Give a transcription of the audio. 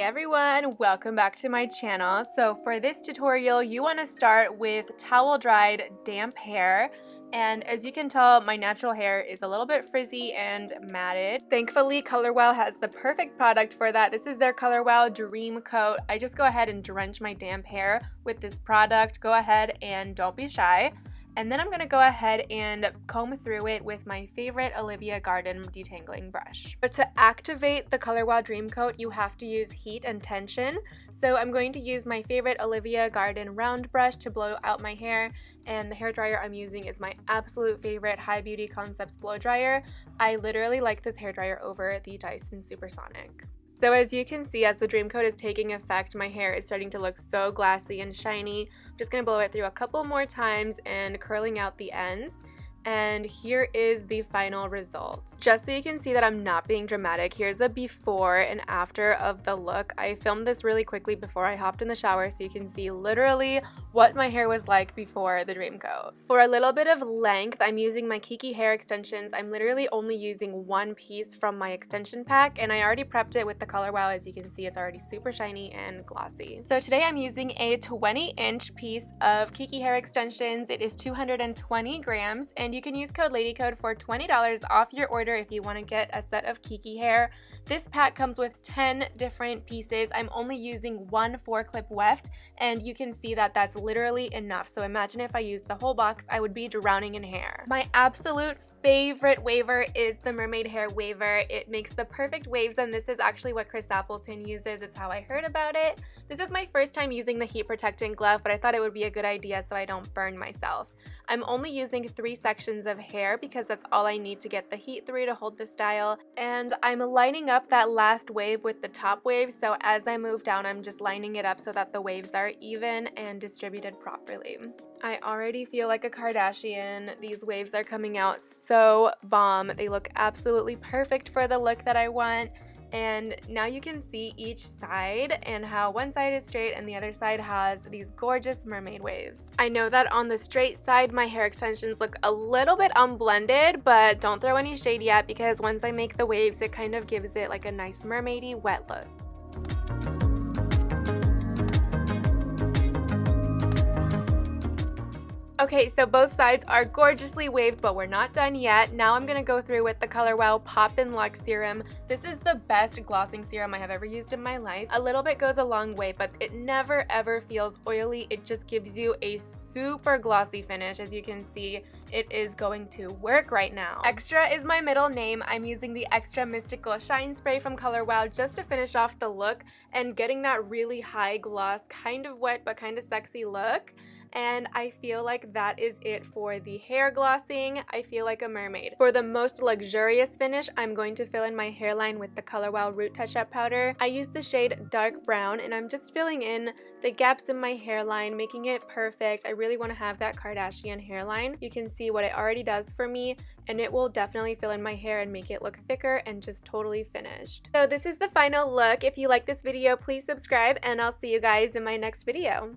everyone, welcome back to my channel. So for this tutorial, you want to start with towel dried damp hair. And as you can tell, my natural hair is a little bit frizzy and matted. Thankfully, Colorwow has the perfect product for that. This is their Colorwow Dream Coat. I just go ahead and drench my damp hair with this product. Go ahead and don't be shy. And then I'm going to go ahead and comb through it with my favorite Olivia Garden detangling brush. But to activate the Colorwow Dream Coat, you have to use heat and tension. So I'm going to use my favorite Olivia Garden round brush to blow out my hair. And the hair dryer I'm using is my absolute favorite High Beauty Concepts blow dryer. I literally like this hair dryer over the Dyson Supersonic. So as you can see, as the Dream Coat is taking effect, my hair is starting to look so glassy and shiny. I'm just going to blow it through a couple more times and curling out the ends. And here is the final result. Just so you can see that I'm not being dramatic, here's the before and after of the look. I filmed this really quickly before I hopped in the shower so you can see literally what my hair was like before the Dream Coat. For a little bit of length, I'm using my Kiki hair extensions. I'm literally only using one piece from my extension pack, and I already prepped it with the Colorwow. As you can see, it's already super shiny and glossy. So today I'm using a 20-inch piece of Kiki hair extensions. It is 220 grams, and you can use code LADYCODE for $20 off your order if you want to get a set of Kiki hair. This pack comes with 10 different pieces. I'm only using one 4-clip weft, and you can see that that's literally enough. So imagine if I used the whole box, I would be drowning in hair. My absolute favorite waver is the Mermaid hair waver. It makes the perfect waves, and this is actually what Chris Appleton uses. It's how I heard about it. This is my first time using the heat protectant glove, but I thought it would be a good idea so I don't burn myself. I'm only using 3 sections of hair because that's all I need to get the heat through to hold the style. And I'm lining up that last wave with the top wave, so as I move down, I'm just lining it up so that the waves are even and distributed properly. I already feel like a Kardashian. These waves are coming out so bomb. They look absolutely perfect for the look that I want. And now you can see each side and how one side is straight and the other side has these gorgeous mermaid waves. I know that on the straight side my hair extensions look a little bit unblended, but don't throw any shade yet because once I make the waves it kind of gives it like a nice mermaidy wet look. Okay, so both sides are gorgeously waved, but we're not done yet. Now I'm going to go through with the Colorwow Pop-In Luxe Serum. This is the best glossing serum I have ever used in my life. A little bit goes a long way, but it never ever feels oily. It just gives you a super glossy finish. As you can see, it is going to work right now. Extra is my middle name. I'm using the Extra Mystical Shine Spray from Colorwow just to finish off the look and getting that really high gloss, kind of wet but kind of sexy look. And I feel like that is it for the hair glossing. I feel like a mermaid. For the most luxurious finish, I'm going to fill in my hairline with the Colorwow Root Touch-Up Powder. I use the shade Dark Brown, and I'm just filling in the gaps in my hairline, making it perfect. I really want to have that Kardashian hairline. You can see what it already does for me, and it will definitely fill in my hair and make it look thicker and just totally finished. So this is the final look. If you like this video, please subscribe, and I'll see you guys in my next video.